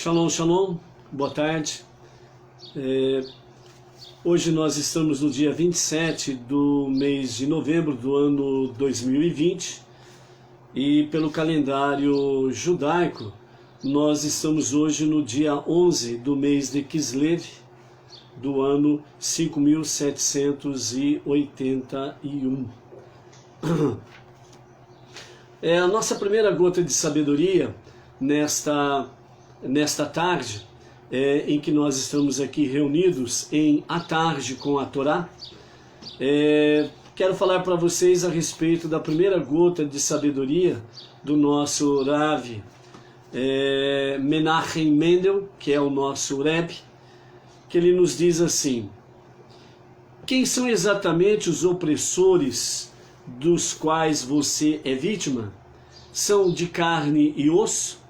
Shalom, shalom, boa tarde. Hoje nós estamos no dia 27 do mês de novembro do ano 2020 e pelo calendário judaico nós estamos hoje no dia 11 do mês de Kislev do ano 5781. É a nossa primeira gota de sabedoria nesta tarde, em que nós estamos aqui reunidos em A Tarde com a Torá. Quero falar para vocês a respeito da primeira gota de sabedoria do nosso Rav Menachem Mendel, que é o nosso Rebbe, que ele nos diz assim: quem são exatamente os opressores dos quais você é vítima? São de carne e osso?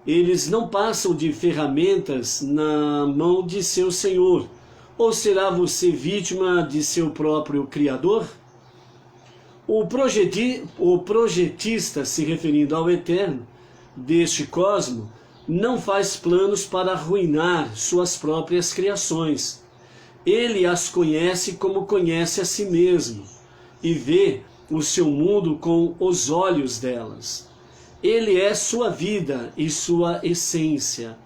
Eles não passam de ferramentas na mão de seu Senhor? Ou será você vítima de seu próprio Criador? O projetista, se referindo ao Eterno deste cosmo, não faz planos para arruinar suas próprias criações. Ele as conhece como conhece a si mesmo e vê o seu mundo com os olhos delas. Ele é sua vida e sua essência.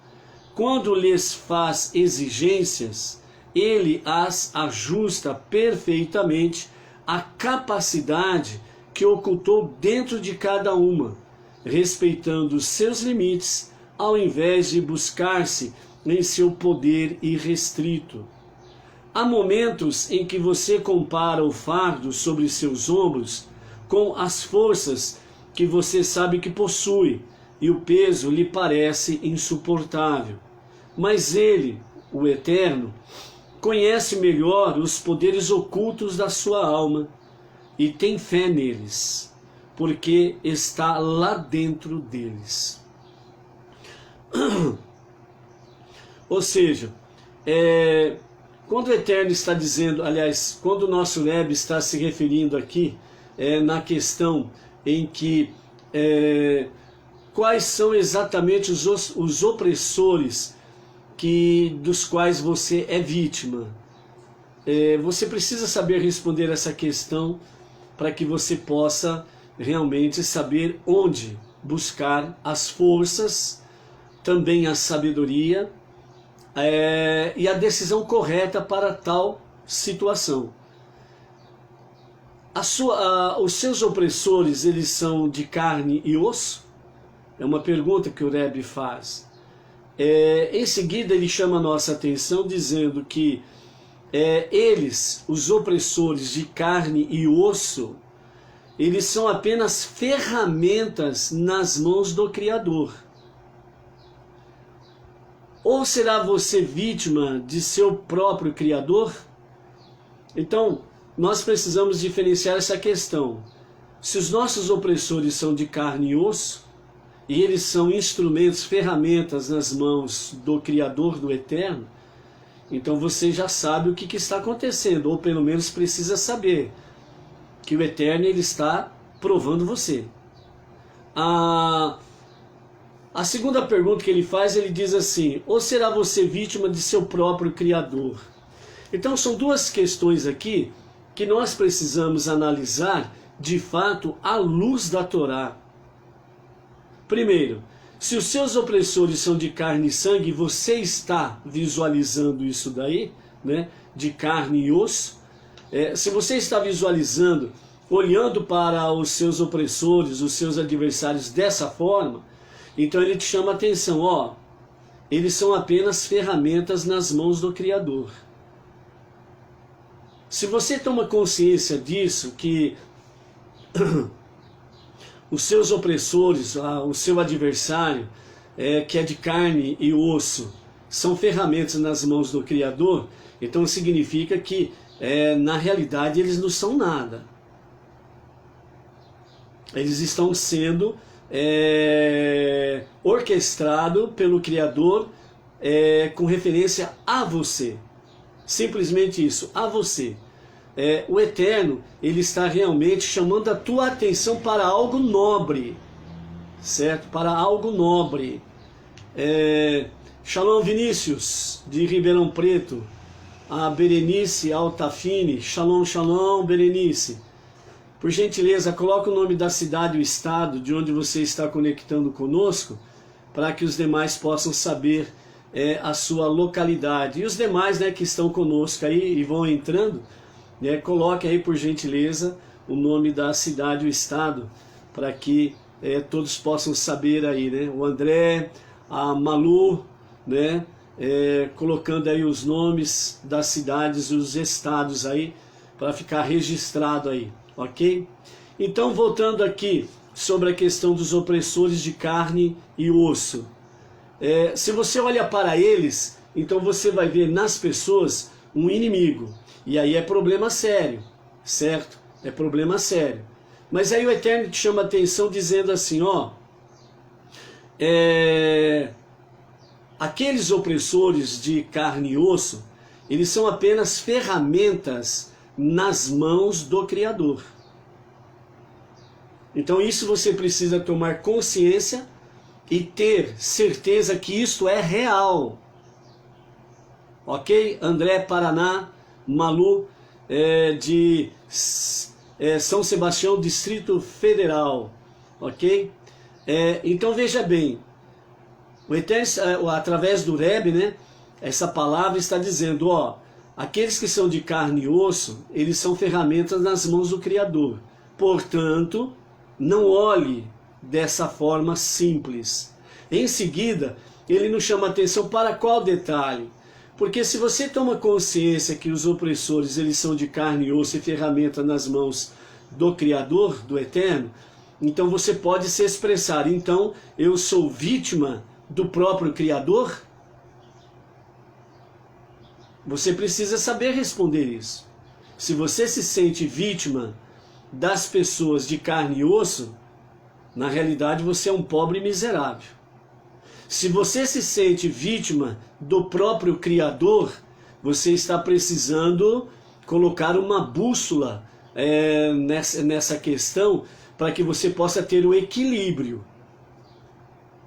Quando lhes faz exigências, ele as ajusta perfeitamente à capacidade que ocultou dentro de cada uma, respeitando seus limites, ao invés de buscar-se em seu poder irrestrito. Há momentos em que você compara o fardo sobre seus ombros com as forças que você sabe que possui, e o peso lhe parece insuportável. Mas ele, o Eterno, conhece melhor os poderes ocultos da sua alma e tem fé neles, porque está lá dentro deles. Ou seja, quando o Eterno está dizendo, aliás, quando o nosso Rebbe está se referindo aqui na questão em que quais são exatamente os opressores dos quais você é vítima, você precisa saber responder essa questão para que você possa realmente saber onde buscar as forças, também a sabedoria e a decisão correta para tal situação. Os seus opressores, eles são de carne e osso? É uma pergunta que o Rebbe faz. Em seguida ele chama a nossa atenção dizendo que eles, os opressores de carne e osso, eles são apenas ferramentas nas mãos do Criador. Ou será você vítima de seu próprio Criador? Então, nós precisamos diferenciar essa questão. Se os nossos opressores são de carne e osso, e eles são instrumentos, ferramentas nas mãos do Criador, do Eterno, então você já sabe o que está acontecendo, ou pelo menos precisa saber que o Eterno ele está provando você. A segunda pergunta que ele faz, ele diz assim: ou será você vítima de seu próprio Criador? Então são duas questões aqui que nós precisamos analisar de fato à luz da Torá. Primeiro, se os seus opressores são de carne e sangue, você está visualizando isso daí, né, de carne e osso. Se você está visualizando, olhando para os seus opressores, os seus adversários dessa forma, então ele te chama a atenção, eles são apenas ferramentas nas mãos do Criador. Se você toma consciência disso, que os seus opressores, o seu adversário, que é de carne e osso, são ferramentas nas mãos do Criador, então significa que, na realidade, eles não são nada. Eles estão sendo orquestrados pelo Criador com referência a você. Simplesmente isso, a você. O Eterno, ele está realmente chamando a tua atenção para algo nobre, certo? Para algo nobre. Shalom Vinícius, de Ribeirão Preto. A Berenice Altafine. Shalom, shalom, Berenice. Por gentileza, coloque o nome da cidade e o estado de onde você está conectando conosco, para que os demais possam saber a sua localidade. E os demais, né, que estão conosco aí e vão entrando, né, coloque aí, por gentileza, o nome da cidade e o estado, para que todos possam saber aí, né? O André, a Malu, né, colocando aí os nomes das cidades e os estados aí, para ficar registrado aí, ok? Então, voltando aqui sobre a questão dos opressores de carne e osso. Se você olha para eles, então você vai ver nas pessoas um inimigo. E aí é problema sério, certo? É problema sério. Mas aí o Eterno te chama a atenção dizendo assim, ó, aqueles opressores de carne e osso, eles são apenas ferramentas nas mãos do Criador. Então isso você precisa tomar consciência e ter certeza que isto é real. Ok? André Paraná, Malu, de São Sebastião, Distrito Federal. Ok? Então veja bem, o Eterno, através do Rebbe, né, essa palavra está dizendo, ó, aqueles que são de carne e osso, eles são ferramentas nas mãos do Criador. Portanto, não olhe dessa forma simples. Em seguida, ele nos chama a atenção para qual detalhe? Porque se você toma consciência que os opressores, eles são de carne e osso e ferramenta nas mãos do Criador, do Eterno, então você pode se expressar, então eu sou vítima do próprio Criador? Você precisa saber responder isso. Se você se sente vítima das pessoas de carne e osso, na realidade você é um pobre miserável. Se você se sente vítima do próprio Criador, você está precisando colocar uma bússola nessa questão, para que você possa ter o equilíbrio,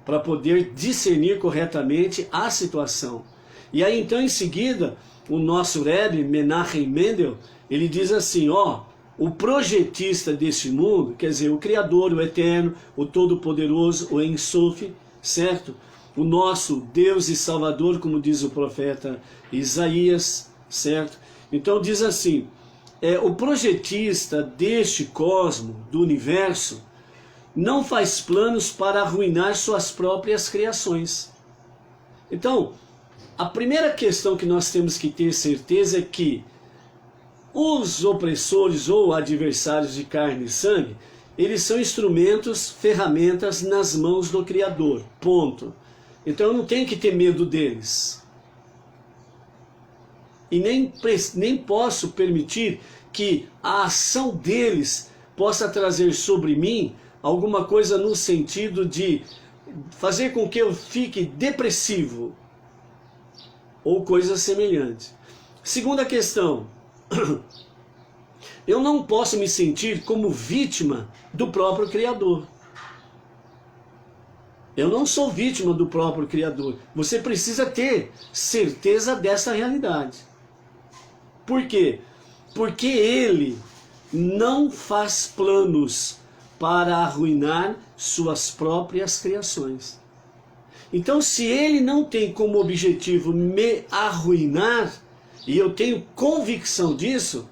para poder discernir corretamente a situação. E aí então em seguida, o nosso Rebbe, Menachem Mendel, ele diz assim, ó, o projetista deste mundo, quer dizer, o Criador, o Eterno, o Todo-Poderoso, o En Sof, certo? O nosso Deus e Salvador, como diz o profeta Isaías, certo? Então diz assim, o projetista deste cosmo, do universo, não faz planos para arruinar suas próprias criações. Então, a primeira questão que nós temos que ter certeza é que os opressores ou adversários de carne e sangue, eles são instrumentos, ferramentas nas mãos do Criador, ponto. Então eu não tenho que ter medo deles. E nem posso permitir que a ação deles possa trazer sobre mim alguma coisa no sentido de fazer com que eu fique depressivo ou coisa semelhante. Segunda questão, eu não posso me sentir como vítima do próprio Criador. Eu não sou vítima do próprio Criador. Você precisa ter certeza dessa realidade. Por quê? Porque Ele não faz planos para arruinar suas próprias criações. Então, se Ele não tem como objetivo me arruinar, e eu tenho convicção disso,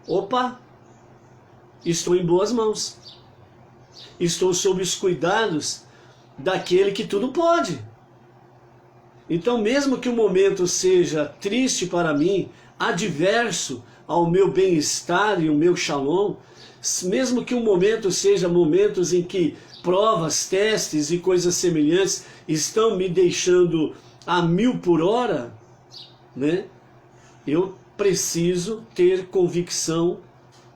opa, estou em boas mãos. Estou sob os cuidados daquele que tudo pode. Então, mesmo que o momento seja triste para mim, adverso ao meu bem-estar e o meu shalom, mesmo que o momento seja momentos em que provas, testes e coisas semelhantes estão me deixando a 1000 por hora, né? Eu preciso ter convicção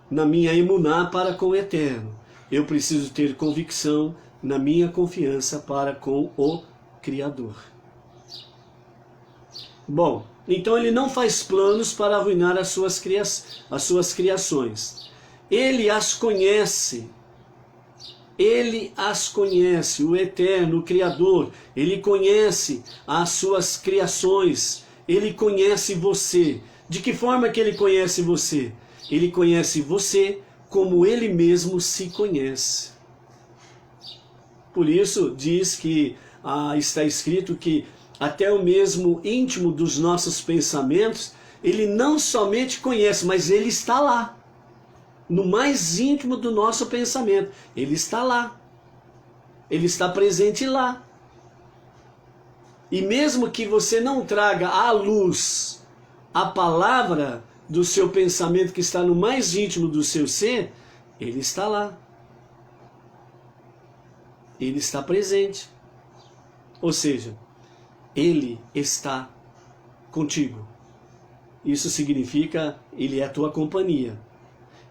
na minha emuná para com o Eterno. Eu preciso ter convicção na minha confiança para com o Criador. Bom, então ele não faz planos para arruinar as suas criações. Ele as conhece. Ele as conhece, o Eterno, o Criador. Ele conhece as suas criações. Ele conhece você. De que forma que ele conhece você? Ele conhece você como ele mesmo se conhece. Por isso diz que está escrito que até o mesmo íntimo dos nossos pensamentos, ele não somente conhece, mas ele está lá. No mais íntimo do nosso pensamento, ele está lá. Ele está presente lá. E mesmo que você não traga à luz a palavra do seu pensamento que está no mais íntimo do seu ser, ele está lá. Ele está presente. Ou seja, ele está contigo. Isso significa, ele é a tua companhia.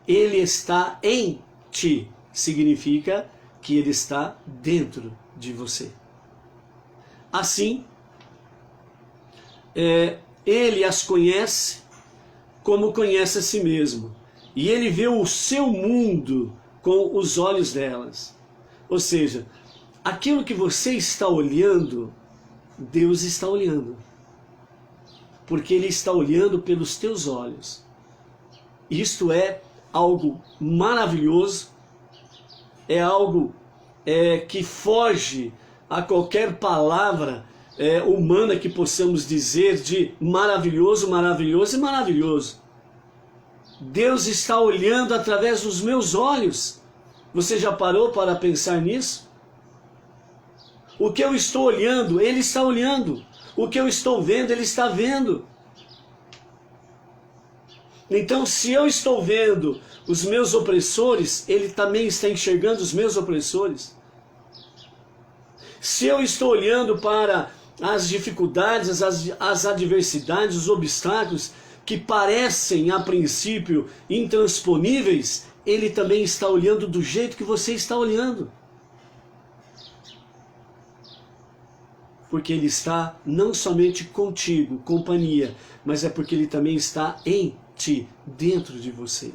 Ele está em ti. Significa que ele está dentro de você. Assim, ele as conhece como conhece a si mesmo. E ele vê o seu mundo com os olhos delas. Ou seja, aquilo que você está olhando, Deus está olhando. Porque ele está olhando pelos teus olhos. Isto é algo maravilhoso, é algo que foge a qualquer palavra humana que possamos dizer de maravilhoso, maravilhoso e maravilhoso. Deus está olhando através dos meus olhos. Você já parou para pensar nisso? O que eu estou olhando, ele está olhando. O que eu estou vendo, ele está vendo. Então, se eu estou vendo os meus opressores, ele também está enxergando os meus opressores. Se eu estou olhando para as dificuldades, as adversidades, os obstáculos que parecem a princípio intransponíveis, ele também está olhando do jeito que você está olhando. Porque ele está não somente contigo, companhia, mas é porque ele também está em ti, dentro de você.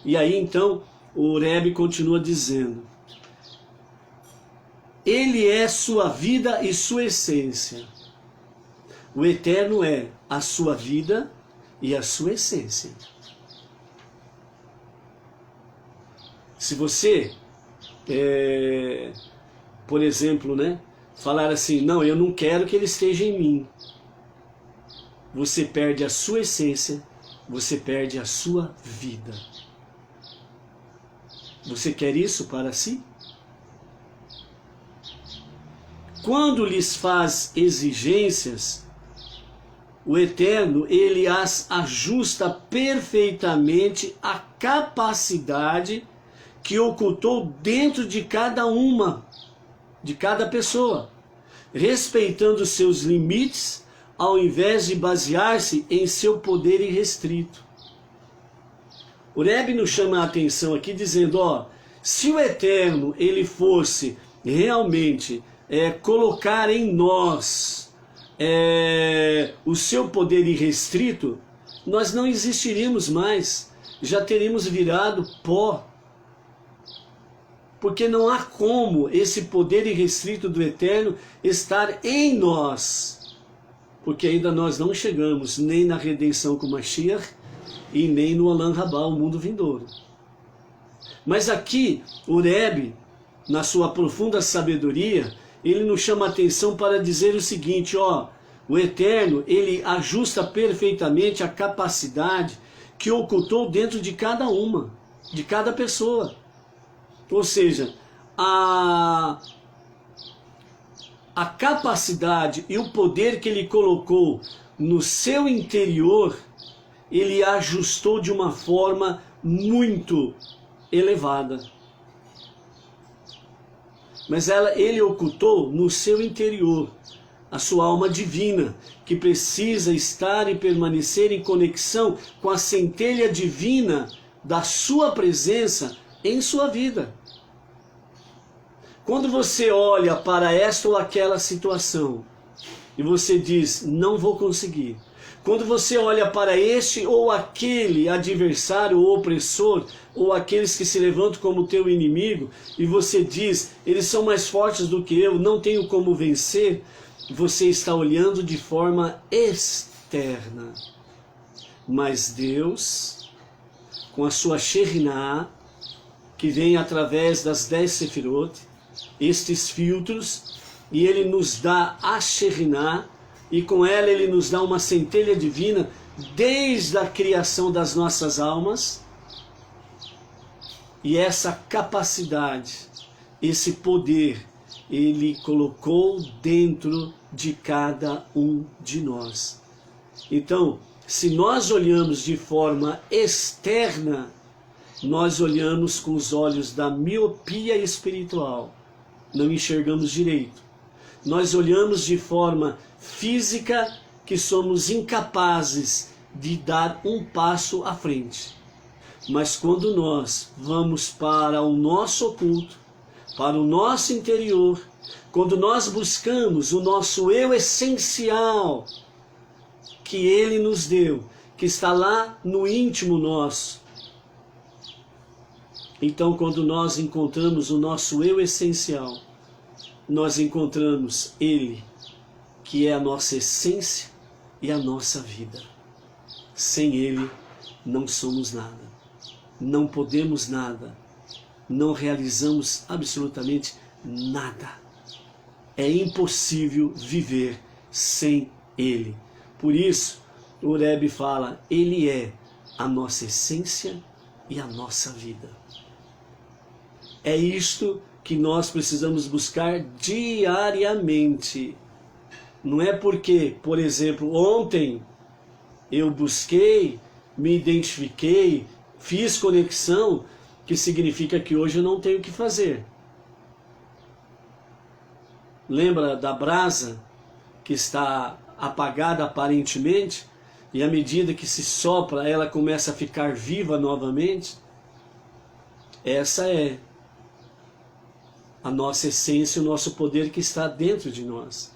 E aí então o Rebbe continua dizendo: ele é sua vida e sua essência. O Eterno é a sua vida e a sua essência. Se você, por exemplo, falar assim, não, eu não quero que ele esteja em mim, você perde a sua essência, você perde a sua vida. Você quer isso para si? Quando lhes faz exigências, o Eterno, ele as ajusta perfeitamente à capacidade que ocultou dentro de cada uma, de cada pessoa, respeitando seus limites, ao invés de basear-se em seu poder irrestrito. O Rebbe nos chama a atenção aqui dizendo, se o Eterno ele fosse realmente colocar em nós o seu poder irrestrito, nós não existiríamos mais, já teríamos virado pó. Porque não há como esse poder irrestrito do Eterno estar em nós. Porque ainda nós não chegamos nem na redenção com Mashiach e nem no Olam Rabá, o mundo vindouro. Mas aqui o Rebbe, na sua profunda sabedoria, ele nos chama a atenção para dizer o seguinte, o Eterno, ele ajusta perfeitamente a capacidade que ocultou dentro de cada uma, de cada pessoa. Ou seja, a capacidade e o poder que ele colocou no seu interior, ele ajustou de uma forma muito elevada. Mas ele ocultou no seu interior a sua alma divina, que precisa estar e permanecer em conexão com a centelha divina da sua presença em sua vida. Quando você olha para esta ou aquela situação e você diz, não vou conseguir. Quando você olha para este ou aquele adversário ou opressor, ou aqueles que se levantam como teu inimigo, e você diz, eles são mais fortes do que eu, não tenho como vencer, você está olhando de forma externa. Mas Deus, com a sua Shekhinah, que vem através das 10 Sefirot, estes filtros, e Ele nos dá a Shekhinah, e com ela Ele nos dá uma centelha divina, desde a criação das nossas almas, e essa capacidade, esse poder, Ele colocou dentro de cada um de nós. Então, se nós olhamos de forma externa, nós olhamos com os olhos da miopia espiritual, não enxergamos direito. Nós olhamos de forma física, que somos incapazes de dar um passo à frente. Mas quando nós vamos para o nosso oculto, para o nosso interior, quando nós buscamos o nosso eu essencial, que Ele nos deu, que está lá no íntimo nosso. Então, quando nós encontramos o nosso eu essencial, nós encontramos Ele, que é a nossa essência e a nossa vida. Sem Ele, não somos nada, não podemos nada, não realizamos absolutamente nada. É impossível viver sem Ele. Por isso, o Rebbe fala, Ele é a nossa essência e a nossa vida. É isto que nós precisamos buscar diariamente. Não é porque, por exemplo, ontem eu busquei, me identifiquei, fiz conexão, que significa que hoje eu não tenho o que fazer. Lembra da brasa que está apagada aparentemente, e à medida que se sopra, ela começa a ficar viva novamente? Essa é a nossa essência, o nosso poder que está dentro de nós.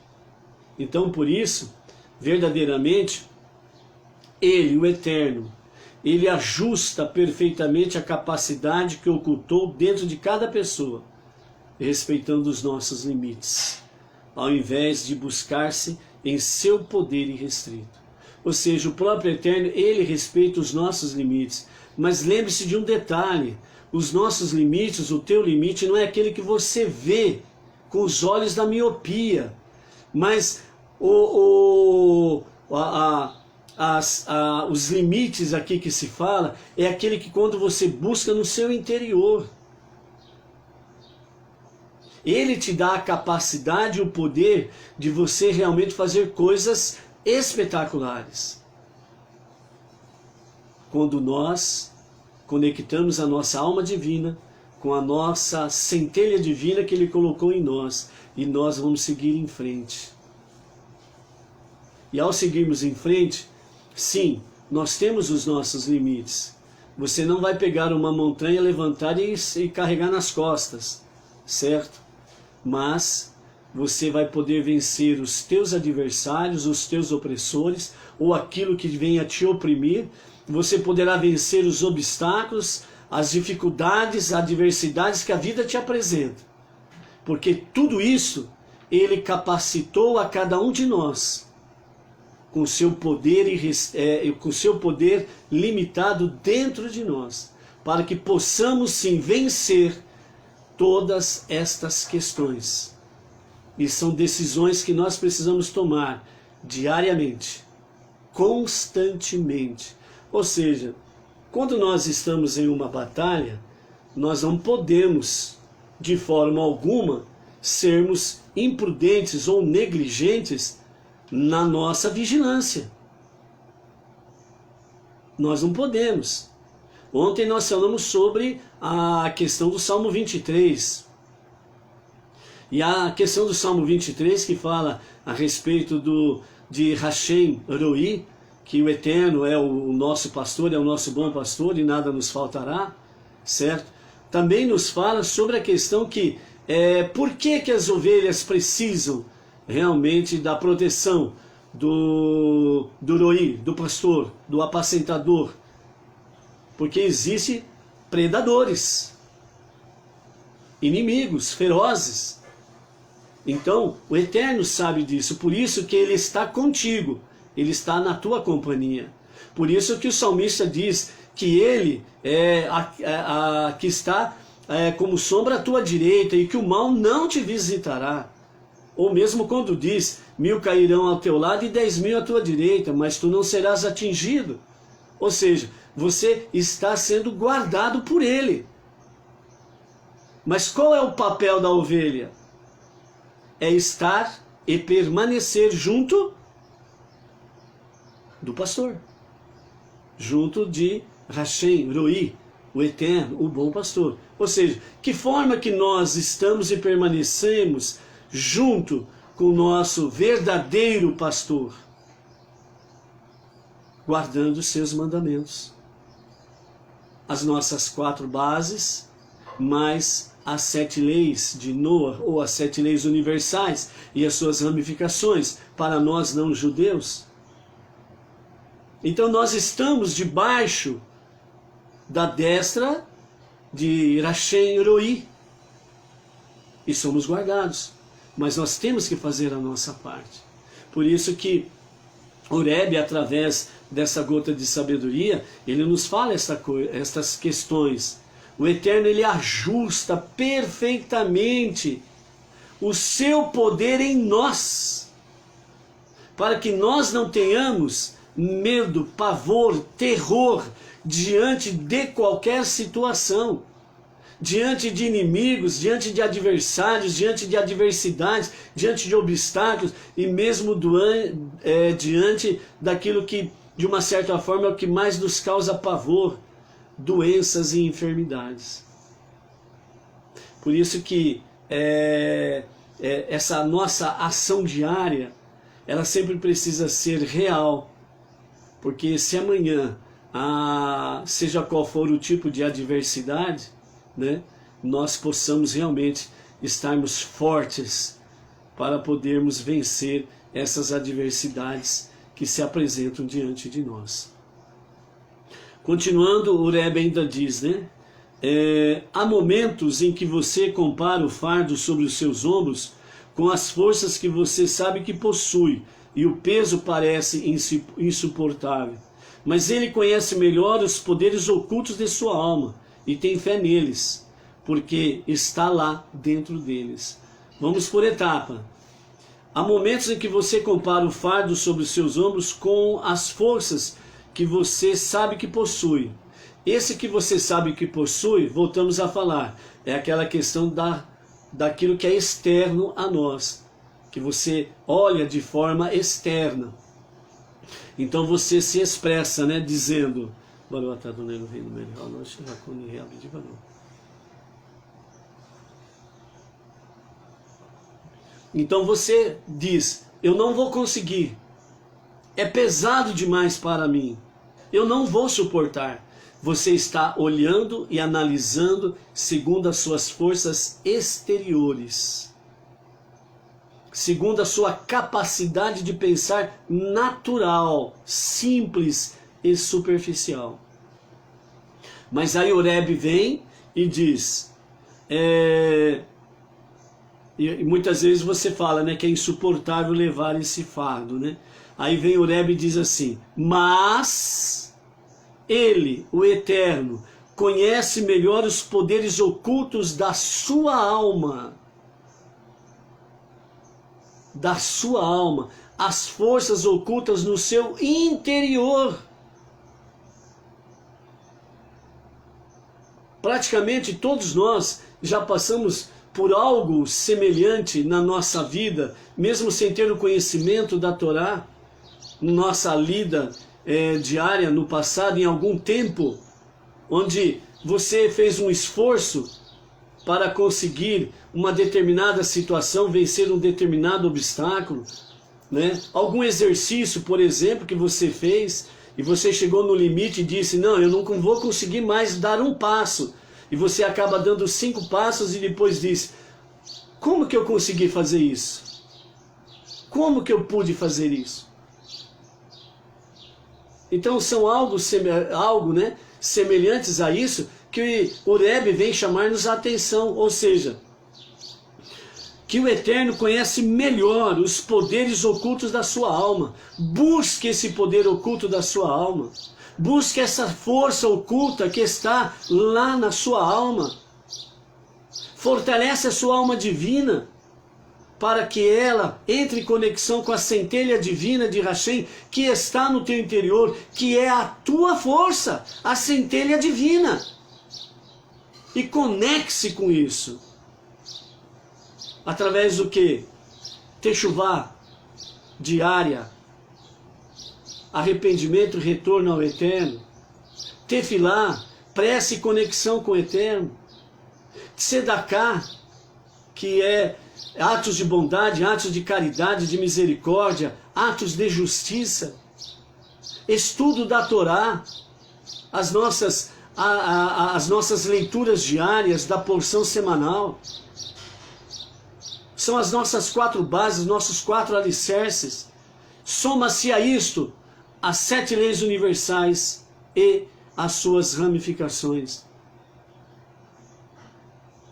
Então, por isso, verdadeiramente, Ele, o Eterno, Ele ajusta perfeitamente a capacidade que ocultou dentro de cada pessoa, respeitando os nossos limites, ao invés de buscar-se em seu poder irrestrito. Ou seja, o próprio Eterno, Ele respeita os nossos limites. Mas lembre-se de um detalhe, os nossos limites, o teu limite, não é aquele que você vê com os olhos da miopia, mas os limites aqui que se fala, é aquele que quando você busca no seu interior. Ele te dá a capacidade e o poder de você realmente fazer coisas espetaculares. Quando nós conectamos a nossa alma divina com a nossa centelha divina que Ele colocou em nós, e nós vamos seguir em frente. E ao seguirmos em frente, sim, nós temos os nossos limites. Você não vai pegar uma montanha, levantar e carregar nas costas, certo? Mas você vai poder vencer os teus adversários, os teus opressores, ou aquilo que vem a te oprimir. Você poderá vencer os obstáculos, as dificuldades, as adversidades que a vida te apresenta. Porque tudo isso, Ele capacitou a cada um de nós, com seu poder com seu poder limitado dentro de nós, para que possamos sim vencer todas estas questões. E são decisões que nós precisamos tomar diariamente, constantemente. Ou seja, quando nós estamos em uma batalha, nós não podemos, de forma alguma, sermos imprudentes ou negligentes na nossa vigilância. Nós não podemos. Ontem nós falamos sobre a questão do Salmo 23. E a questão do Salmo 23 que fala a respeito de Hashem Roi, que o Eterno é o nosso pastor, é o nosso bom pastor e nada nos faltará, certo? Também nos fala sobre a questão que, por que as ovelhas precisam realmente da proteção? do roi, do pastor, do apacentador. Porque existem predadores, inimigos ferozes. Então, o Eterno sabe disso, por isso que Ele está contigo, Ele está na tua companhia. Por isso que o salmista diz que Ele que está como sombra à tua direita e que o mal não te visitará. Ou mesmo quando diz, 1000 cairão ao teu lado e 10.000 à tua direita, mas tu não serás atingido. Ou seja, você está sendo guardado por Ele. Mas qual é o papel da ovelha? É estar e permanecer junto do pastor. Junto de Hashem, Roi, o Eterno, o bom pastor. Ou seja, que forma que nós estamos e permanecemos junto com o nosso verdadeiro pastor? Guardando os seus mandamentos. As nossas 4 bases, mais as 7 leis de Noah, ou as 7 leis universais e as suas ramificações para nós não judeus. Então nós estamos debaixo da destra de Hashem Roi e somos guardados, mas nós temos que fazer a nossa parte. Por isso que o Rebbe, através dessa gota de sabedoria, ele nos fala estas questões. O Eterno, ele ajusta perfeitamente o seu poder em nós, para que nós não tenhamos medo, pavor, terror diante de qualquer situação, diante de inimigos, diante de adversários, diante de adversidades, diante de obstáculos e mesmo diante daquilo que, de uma certa forma, é o que mais nos causa pavor, doenças e enfermidades. Por isso que essa nossa ação diária, ela sempre precisa ser real, porque se amanhã, seja qual for o tipo de adversidade, né, nós possamos realmente estarmos fortes para podermos vencer essas adversidades que se apresentam diante de nós. Continuando, o Rebbe ainda diz, né? Há momentos em que você compara o fardo sobre os seus ombros com as forças que você sabe que possui, e o peso parece insuportável. Mas ele conhece melhor os poderes ocultos de sua alma e tem fé neles, porque está lá dentro deles. Vamos por etapa. Há momentos em que você compara o fardo sobre os seus ombros com as forças que você sabe que possui. Esse que você sabe que possui, voltamos a falar, é aquela questão daquilo que é externo a nós, que você olha de forma externa. Então você se expressa, né, dizendo, então você diz, eu não vou conseguir, é pesado demais para mim, eu não vou suportar. Você está olhando e analisando segundo as suas forças exteriores, segundo a sua capacidade de pensar natural, simples e superficial. Mas aí o Rebbe vem e diz, e muitas vezes você fala, né, que é insuportável levar esse fardo, né? Aí vem o Rebbe e diz assim, mas ele, o Eterno, conhece melhor os poderes ocultos da sua alma. Da sua alma, as forças ocultas no seu interior. Praticamente todos nós já passamos por algo semelhante na nossa vida, mesmo sem ter o conhecimento da Torá, nossa lida diária no passado, em algum tempo, onde você fez um esforço para conseguir uma determinada situação, vencer um determinado obstáculo, né? Algum exercício, por exemplo, que você fez e você chegou no limite e disse, não, eu não vou conseguir mais dar um passo, e você acaba dando 5 passos e depois diz, como que eu consegui fazer isso? Como que eu pude fazer isso? Então são algo né, semelhantes a isso que o Rebbe vem chamar-nos a atenção, ou seja, que o Eterno conhece melhor os poderes ocultos da sua alma. Busque esse poder oculto da sua alma. Busque essa força oculta que está lá na sua alma. Fortalece a sua alma divina para que ela entre em conexão com a centelha divina de Hashem que está no teu interior, que é a tua força, a centelha divina. E conecte-se com isso. Através do que? Techuvá diária, arrependimento e retorno ao Eterno, tefilá, prece e conexão com o Eterno, tzedaká, que é atos de bondade, atos de caridade, de misericórdia, atos de justiça, estudo da Torá, as nossas leituras diárias da porção semanal, são as nossas 4 bases, nossos 4 alicerces. Soma-se a isto as 7 leis universais e as suas ramificações.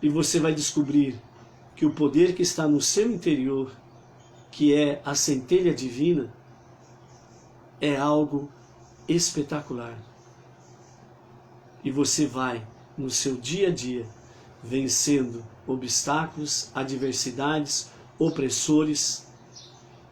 E você vai descobrir que o poder que está no seu interior, que é a centelha divina, é algo espetacular. E você vai, no seu dia a dia, vencendo obstáculos, adversidades, opressores.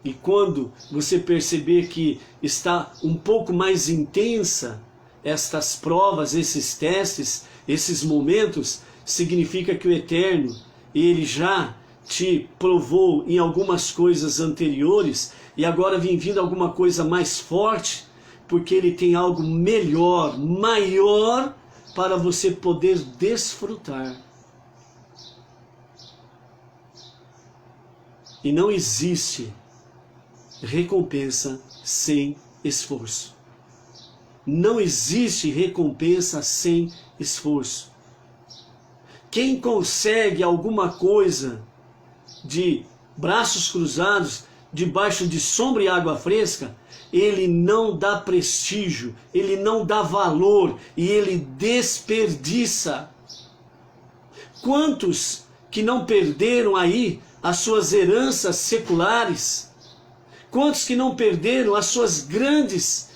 E quando você perceber que está um pouco mais intensa estas provas, esses testes, esses momentos, significa que o Eterno, Ele já te provou em algumas coisas anteriores e agora vem vindo alguma coisa mais forte, porque Ele tem algo melhor, maior, para você poder desfrutar. E não existe recompensa sem esforço. Não existe recompensa sem esforço. Quem consegue alguma coisa de braços cruzados, debaixo de sombra e água fresca, ele não dá prestígio, ele não dá valor e ele desperdiça. Quantos que não perderam aí as suas heranças seculares? Quantos que não perderam as suas grandes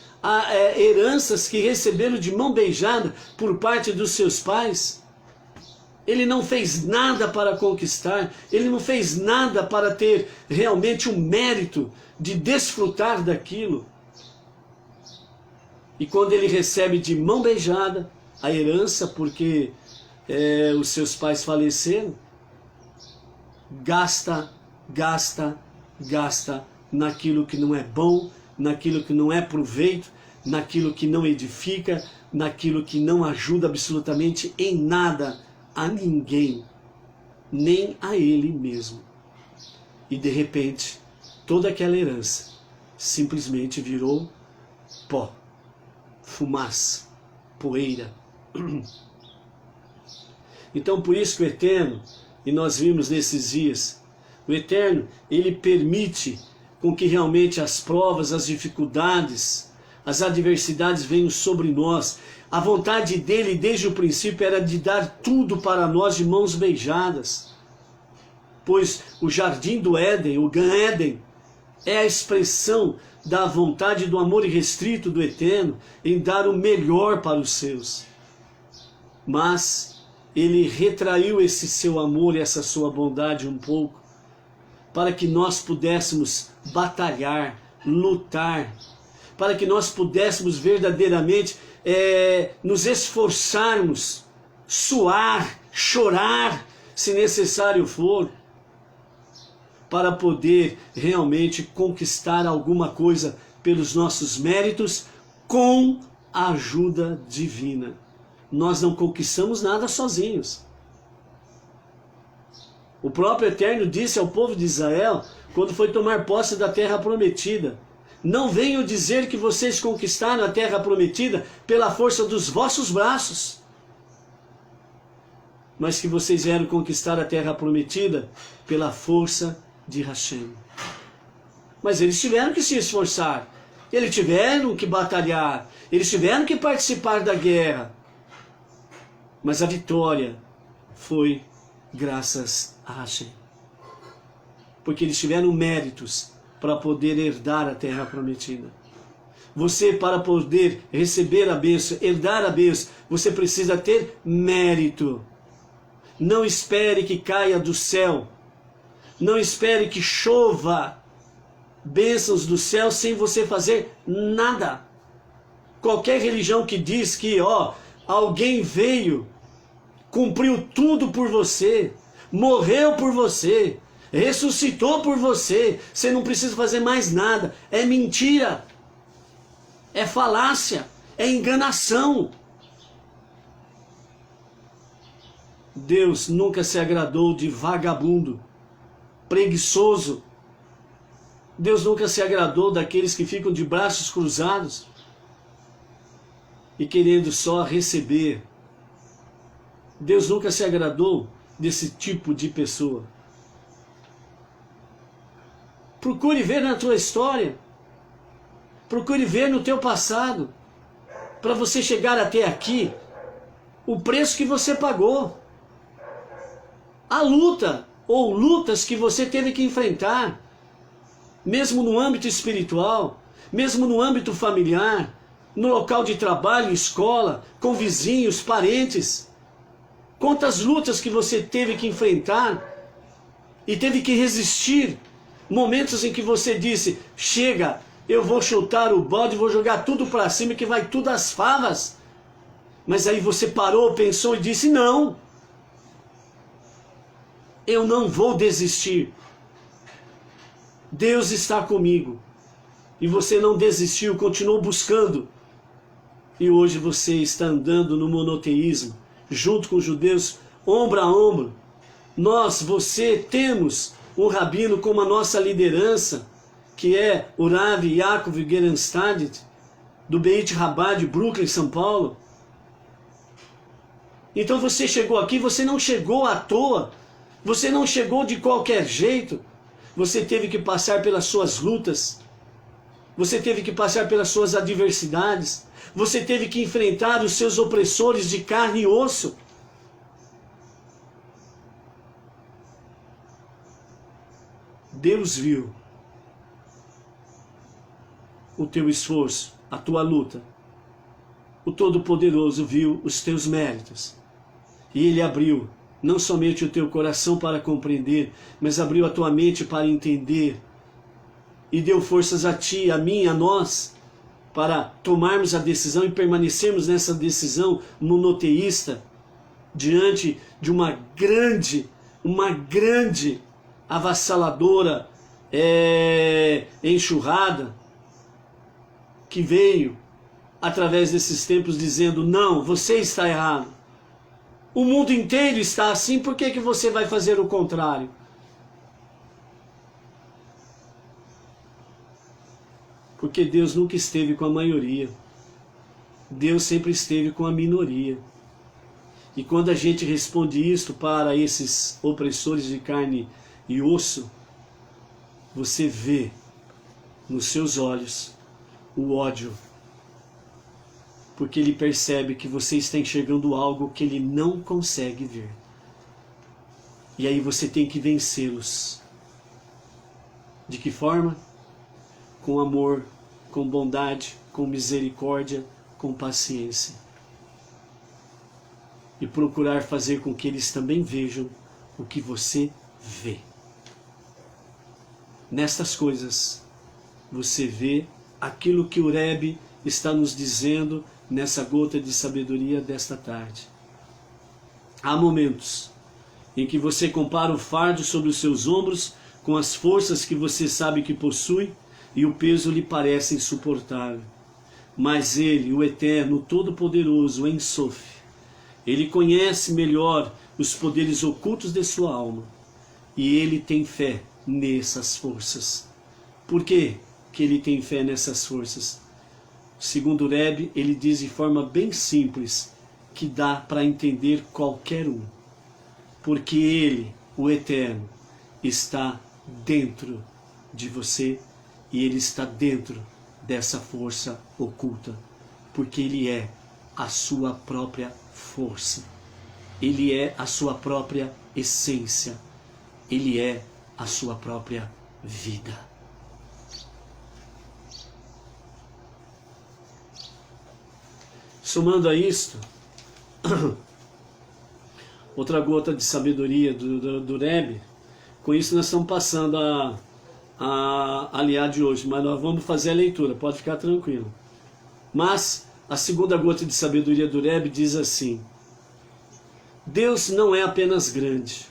heranças que receberam de mão beijada por parte dos seus pais? Ele não fez nada para conquistar, ele não fez nada para ter realmente o mérito de desfrutar daquilo. E quando ele recebe de mão beijada a herança, porque os seus pais faleceram, gasta naquilo que não é bom, naquilo que não é proveito, naquilo que não edifica, naquilo que não ajuda absolutamente em nada a ninguém, nem a ele mesmo. E de repente, toda aquela herança simplesmente virou pó, fumaça, poeira. Então por isso que o Eterno, e nós vimos nesses dias, o Eterno, ele permite com que realmente as provas, as dificuldades, as adversidades venham sobre nós. A vontade dele desde o princípio era de dar tudo para nós de mãos beijadas. Pois o jardim do Éden, o Gan Éden, é a expressão da vontade do amor irrestrito do Eterno em dar o melhor para os seus. Mas ele retraiu esse seu amor e essa sua bondade um pouco, para que nós pudéssemos batalhar, lutar, para que nós pudéssemos verdadeiramente nos esforçarmos, suar, chorar, se necessário for, para poder realmente conquistar alguma coisa pelos nossos méritos com a ajuda divina. Nós não conquistamos nada sozinhos. O próprio Eterno disse ao povo de Israel, quando foi tomar posse da terra prometida: não venham dizer que vocês conquistaram a terra prometida pela força dos vossos braços, mas que vocês vieram conquistar a terra prometida pela força de Hashem. Mas eles tiveram que se esforçar, Eles tiveram que batalhar, eles tiveram que participar da guerra. Mas a vitória foi graças a Hashem. Porque eles tiveram méritos para poder herdar a terra prometida. Você, para poder receber a bênção, herdar a bênção, você precisa ter mérito. Não espere que caia do céu. Não espere que chova bênçãos do céu sem você fazer nada. Qualquer religião que diz que alguém veio, cumpriu tudo por você, morreu por você, ressuscitou por você, você não precisa fazer mais nada, é mentira, é falácia, é enganação. Deus nunca se agradou de vagabundo, preguiçoso. Deus nunca se agradou daqueles que ficam de braços cruzados e querendo só receber. Deus nunca se agradou desse tipo de pessoa. Procure ver na tua história, procure ver no teu passado, para você chegar até aqui, o preço que você pagou, a luta ou lutas que você teve que enfrentar, mesmo no âmbito espiritual, mesmo no âmbito familiar, no local de trabalho, escola, com vizinhos, parentes. Quantas lutas que você teve que enfrentar e teve que resistir. Momentos em que você disse, chega, eu vou chutar o balde, vou jogar tudo para cima que vai tudo às favas. Mas aí você parou, pensou e disse, não, eu não vou desistir. Deus está comigo. E você não desistiu, continuou buscando. E hoje você está andando no monoteísmo, junto com os judeus, ombro a ombro. Você temos um rabino como a nossa liderança, que é o Rav Yaakov Gerenstad, do Beit Rabá de Brooklyn, São Paulo. Então você chegou aqui, você não chegou à toa, você não chegou de qualquer jeito, você teve que passar pelas suas lutas, você teve que passar pelas suas adversidades, você teve que enfrentar os seus opressores de carne e osso. Deus viu o teu esforço, a tua luta. O Todo-Poderoso viu os teus méritos. E Ele abriu não somente o teu coração para compreender, mas abriu a tua mente para entender. E deu forças a ti, a mim, a nós, para tomarmos a decisão e permanecermos nessa decisão monoteísta, diante de uma grande, avassaladora enxurrada, que veio através desses tempos dizendo, não, você está errado. O mundo inteiro está assim, por que você vai fazer o contrário? Porque Deus nunca esteve com a maioria. Deus sempre esteve com a minoria. E quando a gente responde isto para esses opressores de carne e osso, você vê nos seus olhos o ódio. Porque ele percebe que você está enxergando algo que ele não consegue ver. E aí você tem que vencê-los. De que forma? Com amor, com bondade, com misericórdia, com paciência. E procurar fazer com que eles também vejam o que você vê. Nestas coisas, você vê aquilo que o Rebbe está nos dizendo nessa gota de sabedoria desta tarde. Há momentos em que você compara o fardo sobre os seus ombros com as forças que você sabe que possui e o peso lhe parece insuportável. Mas Ele, o Eterno, o Todo-Poderoso, o En Sof, Ele conhece melhor os poderes ocultos de sua alma e Ele tem fé nessas forças. Por quê que Ele tem fé nessas forças? Segundo o Rebbe, ele diz de forma bem simples, que dá para entender qualquer um. Porque Ele, o Eterno, está dentro de você e Ele está dentro dessa força oculta, porque Ele é a sua própria força. Ele é a sua própria essência. Ele é a sua própria vida. Somando a isto, outra gota de sabedoria do Rebbe. Com isso nós estamos passando a aliar de hoje, mas nós vamos fazer a leitura, pode ficar tranquilo. Mas a segunda gota de sabedoria do Rebbe diz assim: Deus não é apenas grande,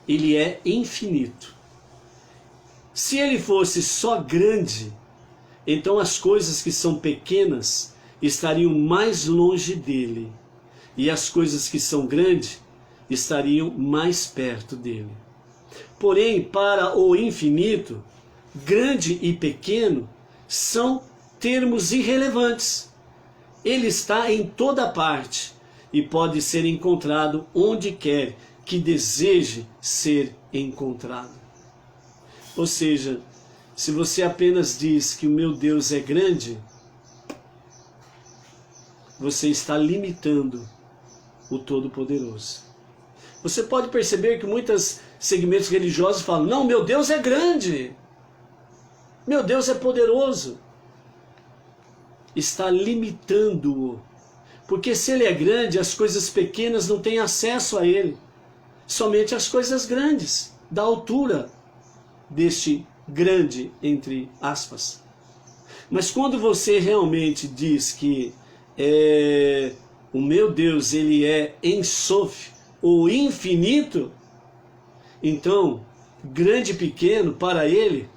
Ele é infinito. Se Ele fosse só grande, então as coisas que são pequenas estariam mais longe dele, e as coisas que são grandes estariam mais perto dele. Porém, para o infinito, grande e pequeno são termos irrelevantes. Ele está em toda parte e pode ser encontrado onde quer que deseje ser encontrado. Ou seja, se você apenas diz que o meu Deus é grande, você está limitando o Todo-Poderoso. Você pode perceber que muitos segmentos religiosos falam: não, meu Deus é grande, meu Deus é poderoso. Está limitando-o, porque se Ele é grande, as coisas pequenas não têm acesso a Ele, somente as coisas grandes, da altura deste grande, entre aspas. Mas quando você realmente diz que o meu Deus, Ele é Ein Sof, o infinito, então, grande e pequeno, para Ele,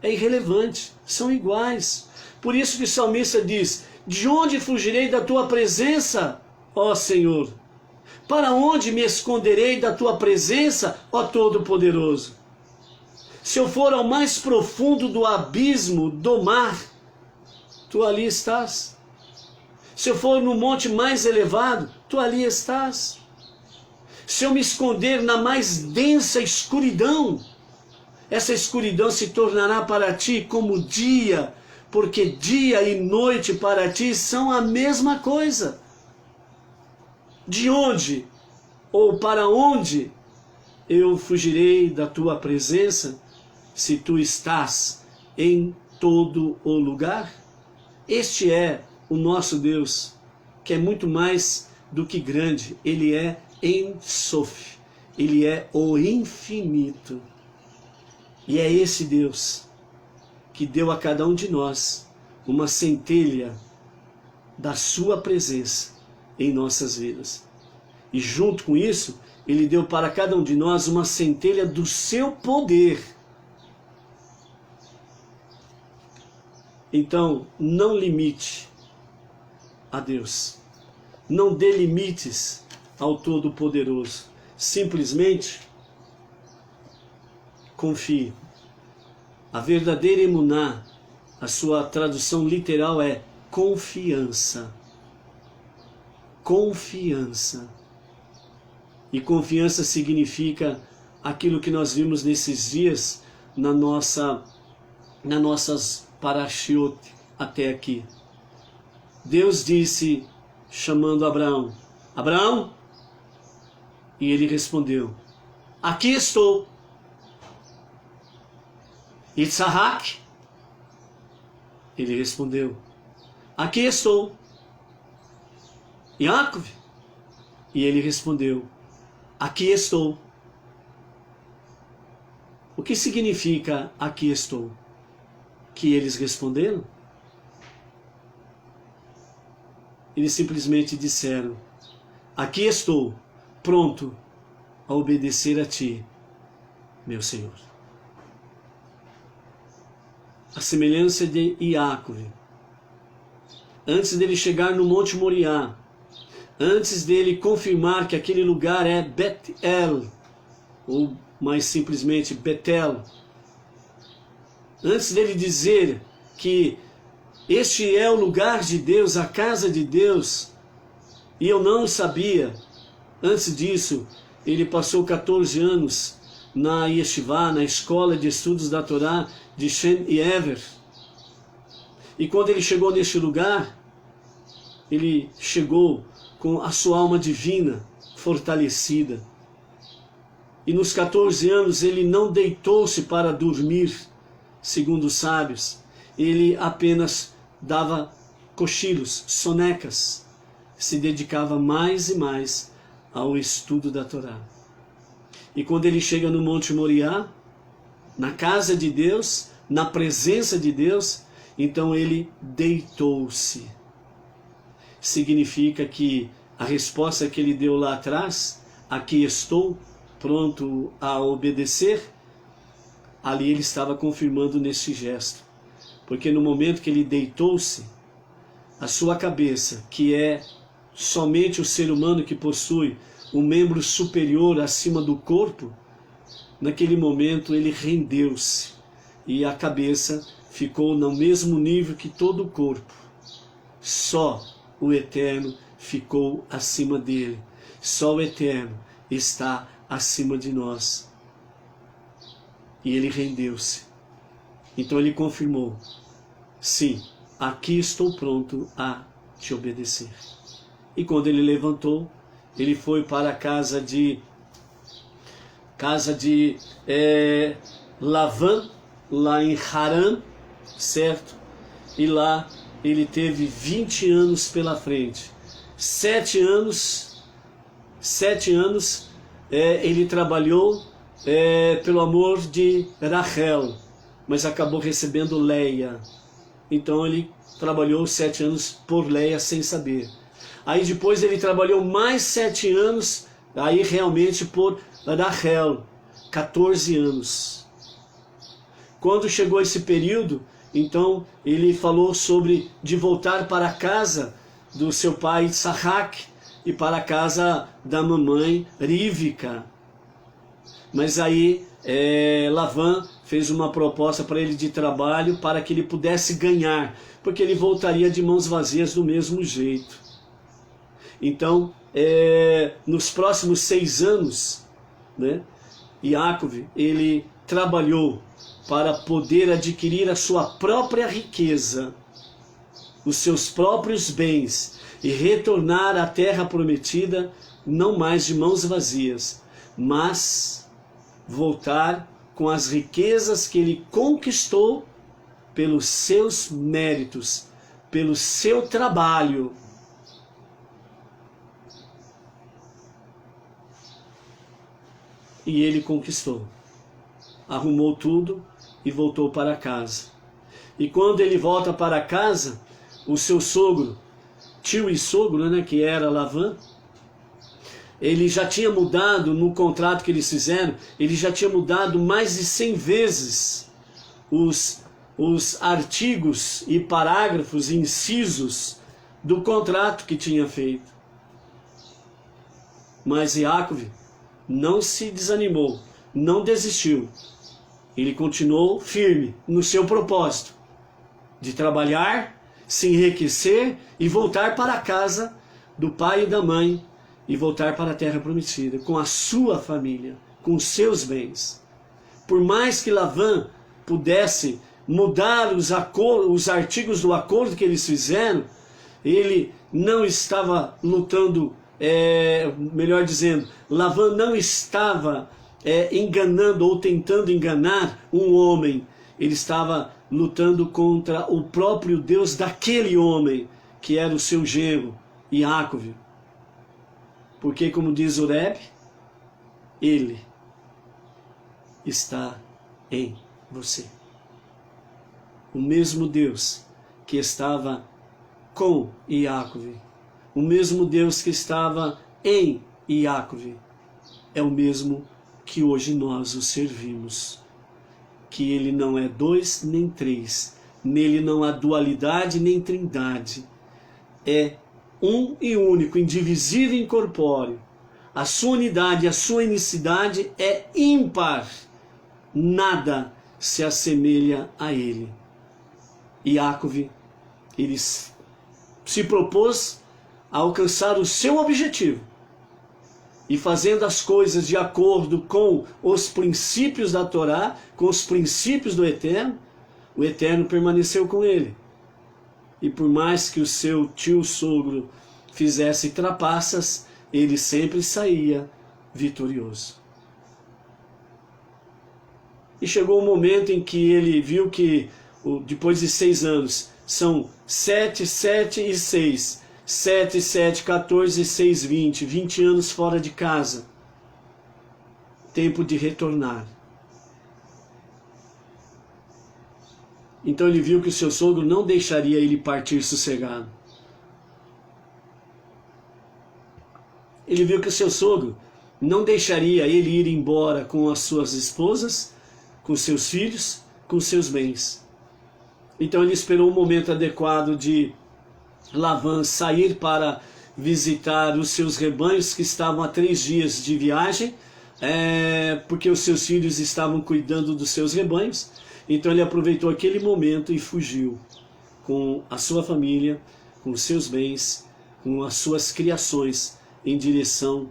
é irrelevante, são iguais. Por isso que o salmista diz: de onde fugirei da tua presença, ó Senhor? Para onde me esconderei da tua presença, ó Todo-Poderoso? Se eu for ao mais profundo do abismo do mar, tu ali estás. Se eu for no monte mais elevado, tu ali estás. Se eu me esconder na mais densa escuridão, essa escuridão se tornará para ti como dia, porque dia e noite para ti são a mesma coisa. De onde ou para onde eu fugirei da tua presença, se tu estás em todo o lugar? Este é o nosso Deus, que é muito mais do que grande. Ele é Ein Sof, Ele é o infinito. E é esse Deus que deu a cada um de nós uma centelha da sua presença em nossas vidas. E junto com isso, Ele deu para cada um de nós uma centelha do seu poder. Então, não limite a Deus. Não dê limites ao Todo-Poderoso. Simplesmente confie. A verdadeira emuná, a sua tradução literal é confiança. Confiança. E confiança significa aquilo que nós vimos nesses dias nas nossas parashiot até aqui. Deus disse, chamando Abraão: Abraão, e ele respondeu: aqui estou. Yitzhak, ele respondeu: aqui estou. Yaakov, e ele respondeu: aqui estou. O que significa aqui estou? Que eles responderam? Eles simplesmente disseram: aqui estou, pronto a obedecer a ti, meu Senhor. A semelhança de Yaakov, antes dele chegar no Monte Moriá, antes dele confirmar que aquele lugar é Bet-El, ou mais simplesmente Betel, antes dele dizer que este é o lugar de Deus, a casa de Deus, e eu não sabia, antes disso, ele passou 14 anos na Yeshivá, na escola de estudos da Torá de Shem e Ever, E quando ele chegou neste lugar, ele chegou com a sua alma divina fortalecida. E nos 14 anos ele não deitou-se para dormir, segundo os sábios. Ele apenas dava cochilos, sonecas. Se dedicava mais e mais ao estudo da Torá. E quando ele chega no Monte Moriá, na casa de Deus, na presença de Deus, então ele deitou-se. Significa que a resposta que ele deu lá atrás, aqui estou, pronto a obedecer, ali ele estava confirmando nesse gesto. Porque no momento que ele deitou-se, a sua cabeça, que é somente o ser humano que possui um membro superior acima do corpo, naquele momento ele rendeu-se e a cabeça ficou no mesmo nível que todo o corpo. Só o Eterno ficou acima dele. Só o Eterno está acima de nós. E ele rendeu-se. Então ele confirmou: sim, aqui estou pronto a te obedecer. E quando ele levantou, ele foi para a casa de Lavã, lá em Harã, certo? E lá ele teve 20 anos pela frente. 7 anos ele trabalhou pelo amor de Rachel, mas acabou recebendo Leia. Então ele trabalhou 7 anos por Leia sem saber. Aí depois ele trabalhou mais 7 anos, aí realmente por Rachel, 14 anos. Quando chegou esse período, então ele falou sobre de voltar para a casa do seu pai Isaac e para a casa da mamãe Rivka. Mas aí Lavã fez uma proposta para ele de trabalho para que ele pudesse ganhar, porque ele voltaria de mãos vazias do mesmo jeito. Então, nos próximos 6 anos, né, Yaakov, ele trabalhou para poder adquirir a sua própria riqueza, os seus próprios bens, e retornar à terra prometida, não mais de mãos vazias, mas voltar com as riquezas que ele conquistou pelos seus méritos, pelo seu trabalho. E ele conquistou, arrumou tudo e voltou para casa. E quando ele volta para casa, o seu sogro, tio e sogro, né, que era Lavã, ele já tinha mudado no contrato que eles fizeram, ele já tinha mudado mais de 100 vezes os artigos e parágrafos e incisos do contrato que tinha feito. Mas Yaakov não se desanimou, não desistiu. Ele continuou firme no seu propósito de trabalhar, se enriquecer e voltar para a casa do pai e da mãe e voltar para a terra prometida com a sua família, com os seus bens. Por mais que Lavã pudesse mudar os artigos do acordo que eles fizeram, ele não estava lutando, melhor dizendo, Lavã não estava enganando ou tentando enganar um homem. Ele estava lutando contra o próprio Deus daquele homem, que era o seu genro, Yaakov. Porque, como diz o Rebbe, ele está em você. O mesmo Deus que estava com Yaakov, o mesmo Deus que estava em Yaakov, é o mesmo que hoje nós o servimos. Que ele não é 2 nem 3, nele não há dualidade nem trindade, é um e único, indivisível e incorpóreo. A sua unidade, a sua unicidade é ímpar, nada se assemelha a ele. Yaakov, ele se propôs a alcançar o seu objetivo, e fazendo as coisas de acordo com os princípios da Torá, com os princípios do Eterno, o Eterno permaneceu com ele. e por mais que o seu tio sogro fizesse trapaças, ele sempre saía vitorioso. E chegou o momento em que ele viu que, depois de 6 anos, são 7, 7 e 6. 7, 7, 14, 6, 20. 20 anos fora de casa. Tempo de retornar. Então ele viu que o seu sogro não deixaria ele partir sossegado. Ele viu que o seu sogro não deixaria ele ir embora com as suas esposas, com seus filhos, com seus bens. Então ele esperou o momento adequado de Lavã sair para visitar os seus rebanhos que estavam a 3 dias de viagem, porque os seus filhos estavam cuidando dos seus rebanhos. Então ele aproveitou aquele momento e fugiu com a sua família, com os seus bens, com as suas criações, em direção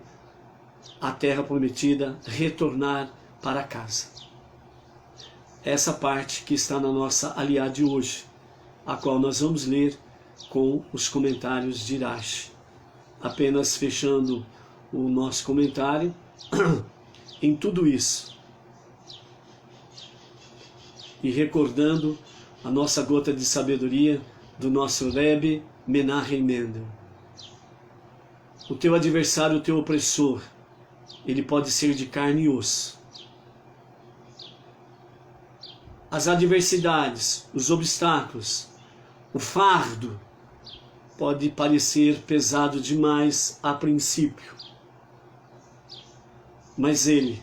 à terra prometida, retornar para casa. Essa parte que está na nossa aliá de hoje, a qual nós vamos ler com os comentários de Rashi. Apenas fechando o nosso comentário, em tudo isso, e recordando a nossa gota de sabedoria do nosso Rebbe Menachem Mendel. O teu adversário, o teu opressor, ele pode ser de carne e osso. As adversidades, os obstáculos, o fardo pode parecer pesado demais a princípio, mas ele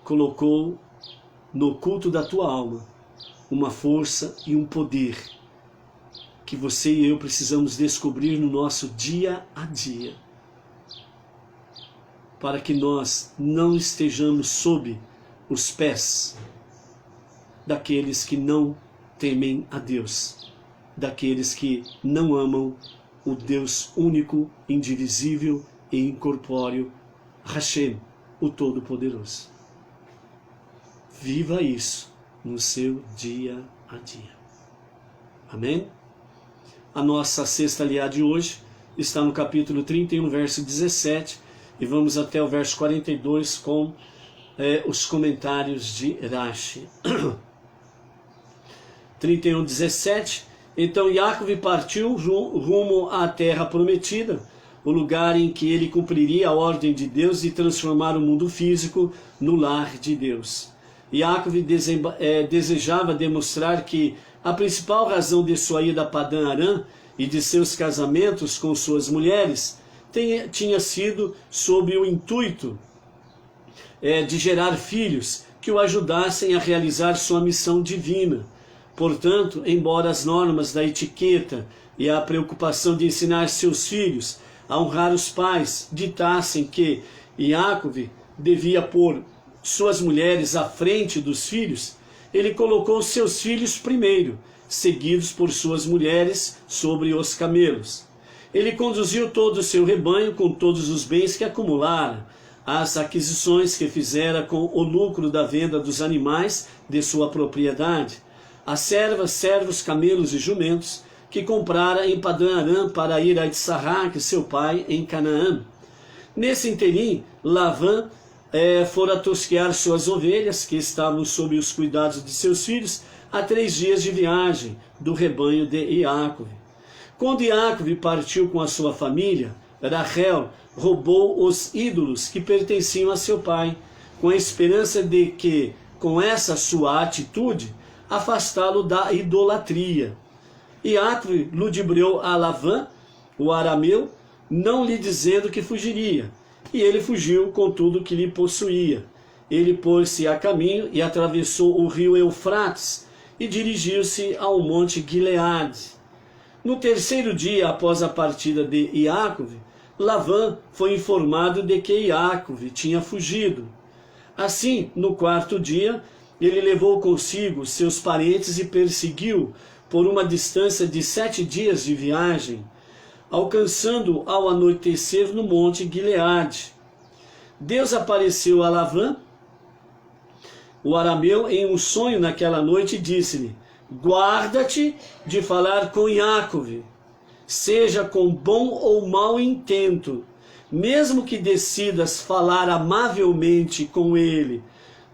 colocou no culto da tua alma uma força e um poder que você e eu precisamos descobrir no nosso dia a dia, para que nós não estejamos sob os pés daqueles que não temem a Deus, daqueles que não amam o Deus único, indivisível e incorpóreo, Hashem, o Todo-Poderoso. Viva isso no seu dia a dia. Amém? A nossa sexta aliá de hoje está no capítulo 31, verso 17, e vamos até o verso 42 com os comentários de Rashi. 31, 17. Então Yaakov partiu rumo à terra prometida, o lugar em que ele cumpriria a ordem de Deus de transformar o mundo físico no lar de Deus. Yaakov desejava demonstrar que a principal razão de sua ida a Padã Arã e de seus casamentos com suas mulheres tinha sido sob o intuito de gerar filhos que o ajudassem a realizar sua missão divina. Portanto, embora as normas da etiqueta e a preocupação de ensinar seus filhos a honrar os pais ditassem que Yaakov devia pôr suas mulheres à frente dos filhos, ele colocou seus filhos primeiro, seguidos por suas mulheres sobre os camelos. Ele conduziu todo o seu rebanho com todos os bens que acumulara, as aquisições que fizera com o lucro da venda dos animais de sua propriedade, as servas, servos, camelos e jumentos que comprara em Padã Arã para ir a Itsarraque, seu pai, em Canaã. Nesse interim, Lavã fora tosquear suas ovelhas, que estavam sob os cuidados de seus filhos, a 3 dias de viagem do rebanho de Yaakov. Quando Yaakov partiu com a sua família, Rachel roubou os ídolos que pertenciam a seu pai, com a esperança de que, com essa sua atitude, afastá-lo da idolatria. Yaakov ludibriou a Lavã, o arameu, não lhe dizendo que fugiria, e ele fugiu com tudo que lhe possuía. Ele pôs-se a caminho e atravessou o rio Eufrates e dirigiu-se ao monte Gileade. No 3º dia após a partida de Yaakov, Lavã foi informado de que Yaakov tinha fugido. Assim, no 4º dia, ele levou consigo seus parentes e perseguiu por uma distância de 7 dias de viagem, alcançando ao anoitecer no monte Gileade. Deus apareceu a Lavã, o arameu, em um sonho naquela noite e disse-lhe: guarda-te de falar com Iacove, seja com bom ou mau intento, mesmo que decidas falar amavelmente com ele,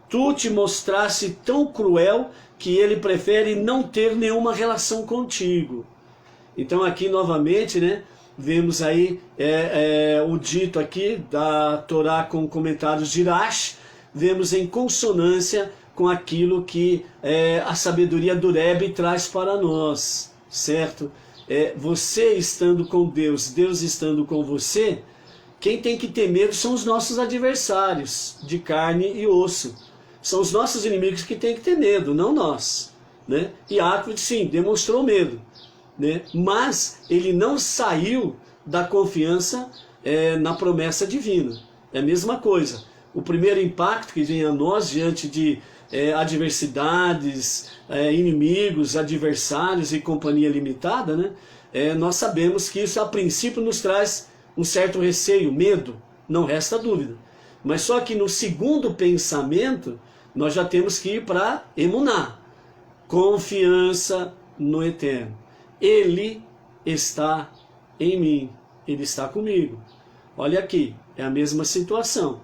tu te mostraste tão cruel que ele prefere não ter nenhuma relação contigo. Então aqui novamente, né, vemos aí o dito aqui da Torá com comentários de Rashi, vemos em consonância com aquilo que a sabedoria do Rebbe traz para nós, certo? Você estando com Deus, Deus estando com você, quem tem que ter medo são os nossos adversários, de carne e osso. São os nossos inimigos que tem que ter medo, não nós, né? Iacove, sim, demonstrou medo, né? Mas ele não saiu da confiança na promessa divina. É a mesma coisa. O primeiro impacto que vem a nós diante de adversidades, inimigos, adversários e companhia limitada, né? Nós sabemos que isso a princípio nos traz um certo receio, medo, não resta dúvida. Mas só que no segundo pensamento, nós já temos que ir para emuná, confiança no Eterno. Ele está em mim, Ele está comigo. Olha aqui, é a mesma situação.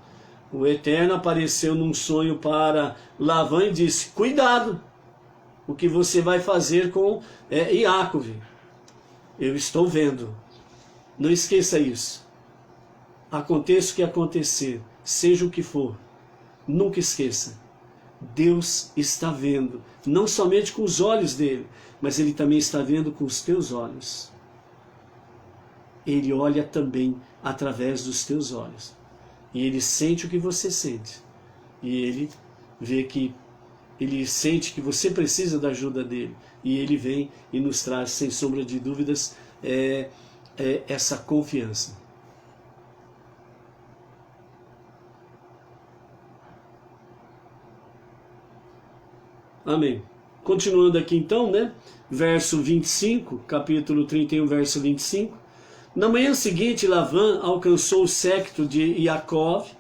O Eterno apareceu num sonho para Lavã e disse, cuidado, o que você vai fazer com Iacove. Eu estou vendo. Não esqueça isso. Aconteça o que acontecer, seja o que for, nunca esqueça. Deus está vendo, não somente com os olhos dele, mas ele também está vendo com os teus olhos. Ele olha também através dos teus olhos. E ele sente o que você sente. E ele vê que ele sente que você precisa da ajuda dele. E ele vem e nos traz, sem sombra de dúvidas, essa confiança. Amém. Continuando aqui então, né? Verso 25, capítulo 31, verso 25. Na manhã seguinte, Lavã alcançou o séquito de Iacove.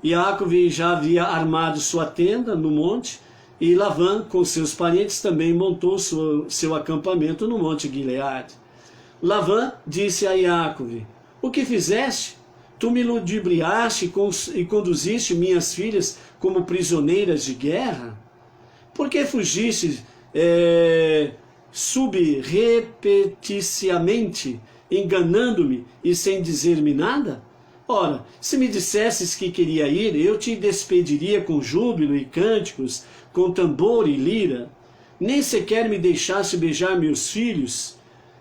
Iacove já havia armado sua tenda no monte, e Lavã, com seus parentes, também montou seu acampamento no monte Gileade. Lavã disse a Iacove, o que fizeste? Tu me ludibriaste e conduziste minhas filhas como prisioneiras de guerra? Por que fugiste subrepeticiamente, enganando-me e sem dizer-me nada? Ora, se me dissesses que queria ir, eu te despediria com júbilo e cânticos, com tambor e lira. Nem sequer me deixaste beijar meus filhos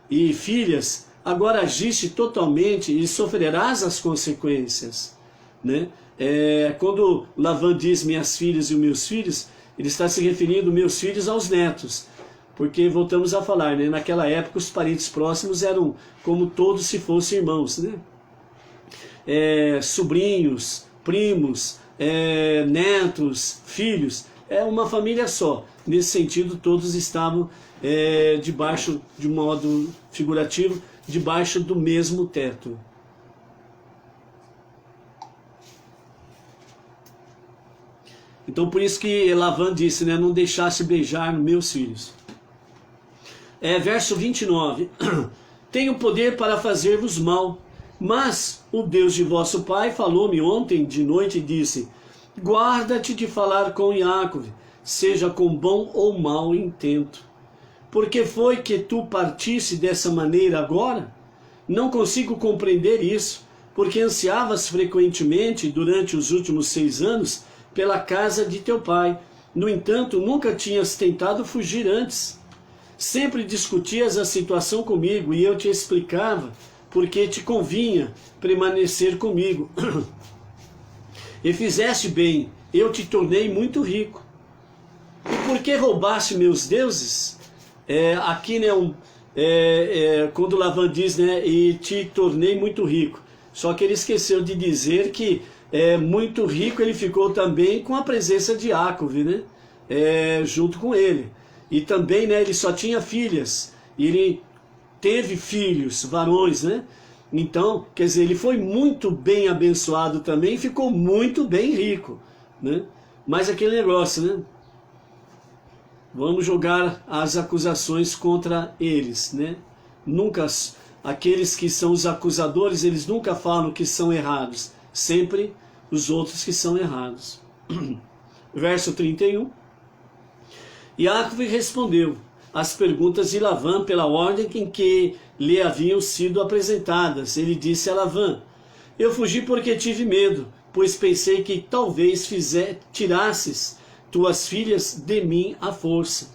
e filhas, agora agiste totalmente e sofrerás as consequências. Né? Quando Lavã diz minhas filhas e os meus filhos, ele está se referindo meus filhos aos netos. Porque voltamos a falar, né? Naquela época os parentes próximos eram como todos se fossem irmãos, né? Sobrinhos, primos, netos, filhos, uma família só. Nesse sentido, todos estavam debaixo, de modo figurativo, debaixo do mesmo teto. Então por isso que Lavã disse, né? Não deixasse beijar meus filhos. Verso 29. Tenho poder para fazer-vos mal, mas o Deus de vosso pai falou-me ontem de noite e disse, guarda-te de falar com Iacove, seja com bom ou mau intento. Por que foi que tu partiste dessa maneira agora? Não consigo compreender isso, porque ansiavas frequentemente durante os últimos 6 anos pela casa de teu pai. No entanto, nunca tinhas tentado fugir antes. Sempre discutias a situação comigo e eu te explicava porque te convinha permanecer comigo. E fizeste bem, eu te tornei muito rico. E por que roubaste meus deuses? Aqui, né, quando Lavã diz, né, e te tornei muito rico. Só que ele esqueceu de dizer que muito rico ele ficou também com a presença de Iacove, né, junto com ele. E também, né, ele só tinha filhas, e ele teve filhos, varões, né? Então, quer dizer, ele foi muito bem abençoado também, e ficou muito bem rico, né? Mas aquele negócio, né? Vamos jogar as acusações contra eles, né? Nunca, aqueles que são os acusadores, eles nunca falam que são errados, sempre os outros que são errados. Verso 31. Iacove respondeu às perguntas de Lavã pela ordem em que lhe haviam sido apresentadas. Ele disse a Lavã: eu fugi porque tive medo, pois pensei que talvez tirasses tuas filhas de mim à força.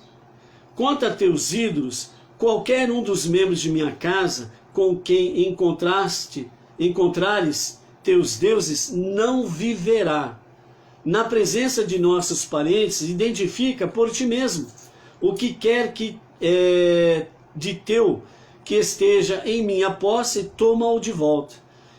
Quanto a teus ídolos, qualquer um dos membros de minha casa com quem encontrares teus deuses não viverá. Na presença de nossos parentes, identifica por ti mesmo o que quer que de teu que esteja em minha posse, toma-o de volta.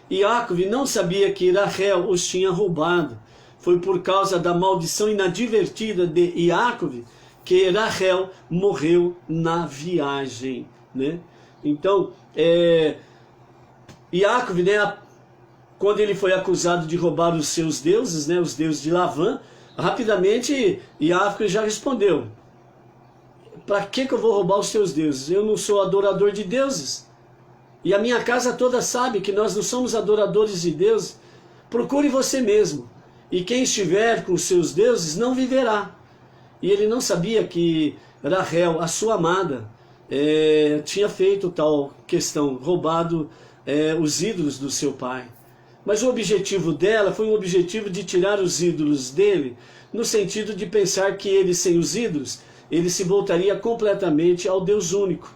Iacove não sabia que Rachel os tinha roubado. Foi por causa da maldição inadvertida de Iacove que Rachel morreu na viagem, né? Então, Iacove, né, quando ele foi acusado de roubar os seus deuses, né, os deuses de Lavã, rapidamente Iacove já respondeu: para que eu vou roubar os teus deuses? Eu não sou adorador de deuses. E a minha casa toda sabe que nós não somos adoradores de Deus. Procure você mesmo. E quem estiver com os seus deuses não viverá. E ele não sabia que Rachel, a sua amada, tinha feito tal questão, roubado os ídolos do seu pai. Mas o objetivo dela foi um objetivo de tirar os ídolos dele, no sentido de pensar que ele, sem os ídolos, ele se voltaria completamente ao Deus único,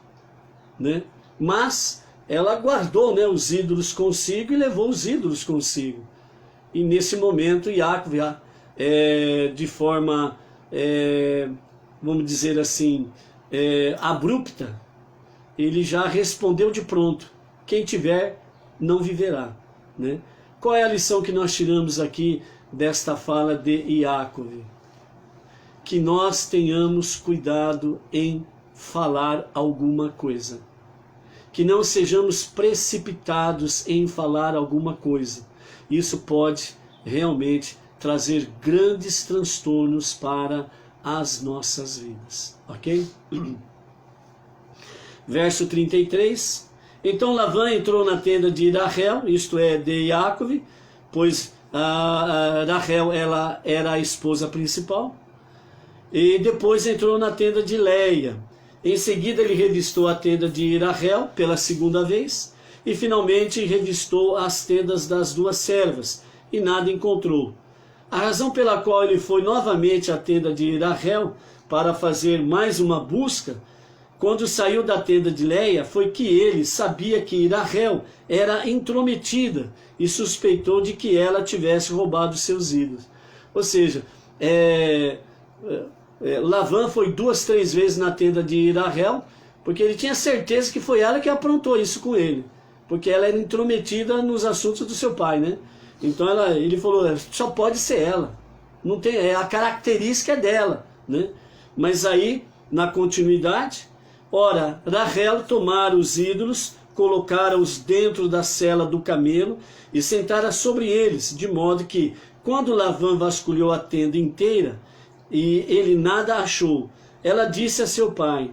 né? Mas ela guardou, né, os ídolos consigo e levou os ídolos consigo. E nesse momento Iacove, de forma, vamos dizer assim, abrupta, ele já respondeu de pronto: quem tiver não viverá, né? Qual é a lição que nós tiramos aqui desta fala de Iacove? Que nós tenhamos cuidado em falar alguma coisa. Que não sejamos precipitados em falar alguma coisa. Isso pode realmente trazer grandes transtornos para as nossas vidas. Ok? Verso 33. Então Lavã entrou na tenda de Rachel, isto é, de Iacove, pois Rachel ela era a esposa principal. E depois entrou na tenda de Leia. Em seguida ele revistou a tenda de Rachel pela segunda vez. E finalmente revistou as tendas das duas servas. E nada encontrou. A razão pela qual ele foi novamente à tenda de Rachel para fazer mais uma busca, quando saiu da tenda de Leia, foi que ele sabia que Rachel era intrometida e suspeitou de que ela tivesse roubado seus ídolos. Ou seja, Lavã foi 2, 3 vezes na tenda de Rachel, porque ele tinha certeza que foi ela que aprontou isso com ele, porque ela era intrometida nos assuntos do seu pai, né? Então ele falou: só pode ser ela, não tem, a característica é dela, né? Mas aí, na continuidade, ora, Rachel tomara os ídolos, colocara-os dentro da sela do camelo e sentara sobre eles, de modo que, quando Lavã vasculhou a tenda inteira e ele nada achou, ela disse a seu pai: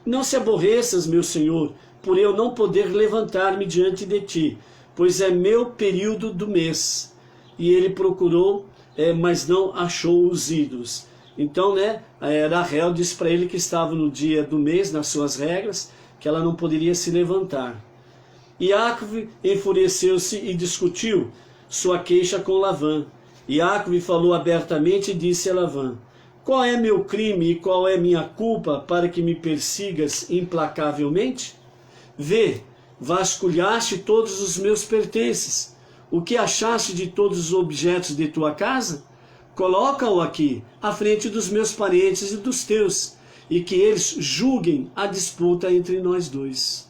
não se aborreças, meu senhor, por eu não poder levantar-me diante de ti, pois é meu período do mês. E ele procurou, mas não achou os ídolos. Então, né, Rachel disse para ele que estava no dia do mês, nas suas regras, que ela não poderia se levantar. Iacove enfureceu-se e discutiu sua queixa com Lavã. Iacove falou abertamente e disse a Lavã: qual é meu crime e qual é minha culpa para que me persigas implacavelmente? Vê, vasculhaste todos os meus pertences. O que achaste de todos os objetos de tua casa? Coloca-o aqui, à frente dos meus parentes e dos teus, e que eles julguem a disputa entre nós dois.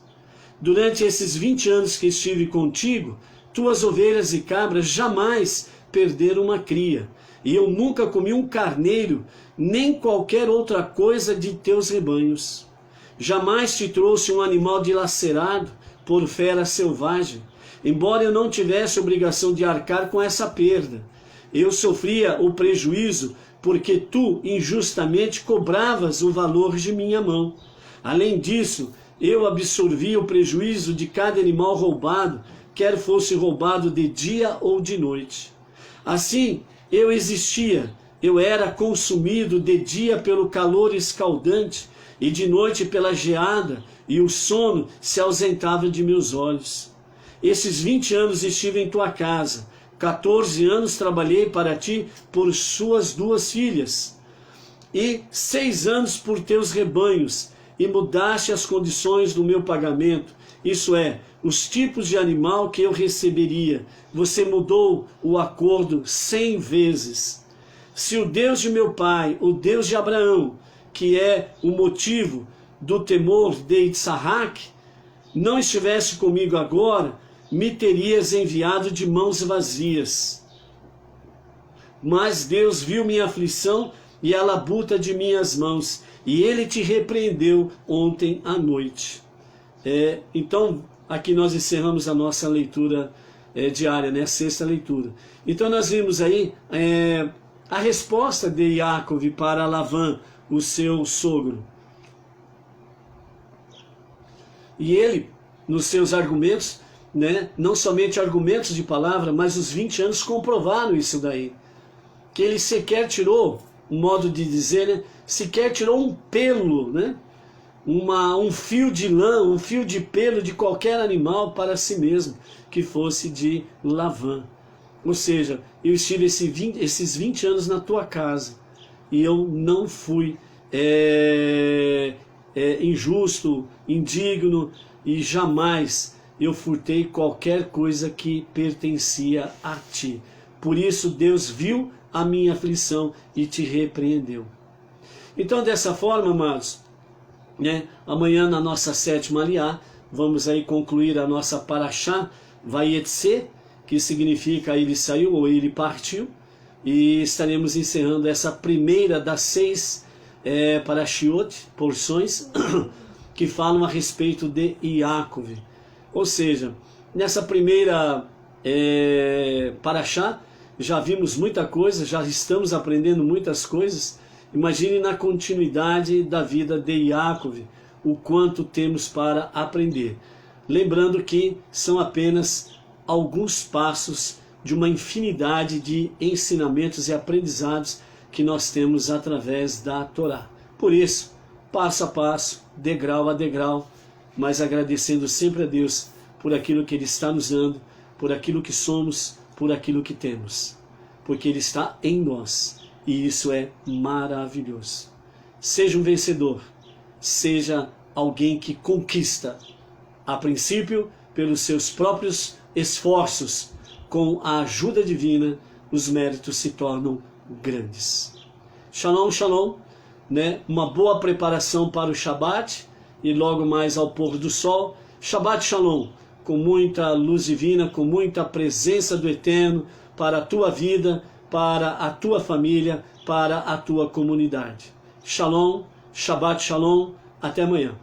Durante esses 20 anos que estive contigo, tuas ovelhas e cabras jamais perderam uma cria, e eu nunca comi um carneiro, nem qualquer outra coisa de teus rebanhos. Jamais te trouxe um animal dilacerado por fera selvagem, embora eu não tivesse obrigação de arcar com essa perda. Eu sofria o prejuízo porque tu injustamente cobravas o valor de minha mão. Além disso, eu absorvia o prejuízo de cada animal roubado, quer fosse roubado de dia ou de noite. Assim, eu existia, eu era consumido de dia pelo calor escaldante, e de noite pela geada, e o sono se ausentava de meus olhos. Esses 20 anos estive em tua casa, 14 anos trabalhei para ti por suas 2 filhas, e 6 anos por teus rebanhos, e mudaste as condições do meu pagamento, isso é, os tipos de animal que eu receberia. Você mudou o acordo 100 vezes. Se o Deus de meu pai, o Deus de Abraão, que é o motivo do temor de Isaac, não estivesse comigo agora, me terias enviado de mãos vazias. Mas Deus viu minha aflição e a labuta de minhas mãos, e ele te repreendeu ontem à noite. Então, aqui nós encerramos a nossa leitura diária, né? A 6ª leitura. Então nós vimos aí a resposta de Yaakov para Lavã, o seu sogro. E ele, nos seus argumentos, né, não somente argumentos de palavra, mas os 20 anos comprovaram isso daí. Que ele sequer tirou, um modo de dizer, né, sequer tirou um pelo, né, um fio de lã, um fio de pelo de qualquer animal para si mesmo, que fosse de Lavã. Ou seja, eu estive esses 20 anos na tua casa, e eu não fui injusto, indigno, e jamais eu furtei qualquer coisa que pertencia a ti. Por isso Deus viu a minha aflição e te repreendeu. Então, dessa forma, amados, né, amanhã na nossa 7ª aliá, vamos aí concluir a nossa Parashá Vayetse, que significa ele saiu ou ele partiu, e estaremos encerrando essa primeira das 6 Parashiot, porções, que falam a respeito de Yaakov. Ou seja, nessa primeira Parashá, já vimos muita coisa, já estamos aprendendo muitas coisas. Imagine na continuidade da vida de Yaakov, o quanto temos para aprender. Lembrando que são apenas alguns passos de uma infinidade de ensinamentos e aprendizados que nós temos através da Torá. Por isso, passo a passo, degrau a degrau, mas agradecendo sempre a Deus por aquilo que Ele está nos dando, por aquilo que somos, por aquilo que temos. Porque Ele está em nós, e isso é maravilhoso. Seja um vencedor, seja alguém que conquista, a princípio, pelos seus próprios esforços, com a ajuda divina, os méritos se tornam grandes. Shalom, shalom, né? Uma boa preparação para o Shabat, e logo mais ao pôr do sol, Shabbat Shalom, com muita luz divina, com muita presença do Eterno para a tua vida, para a tua família, para a tua comunidade. Shalom, Shabbat Shalom, até amanhã.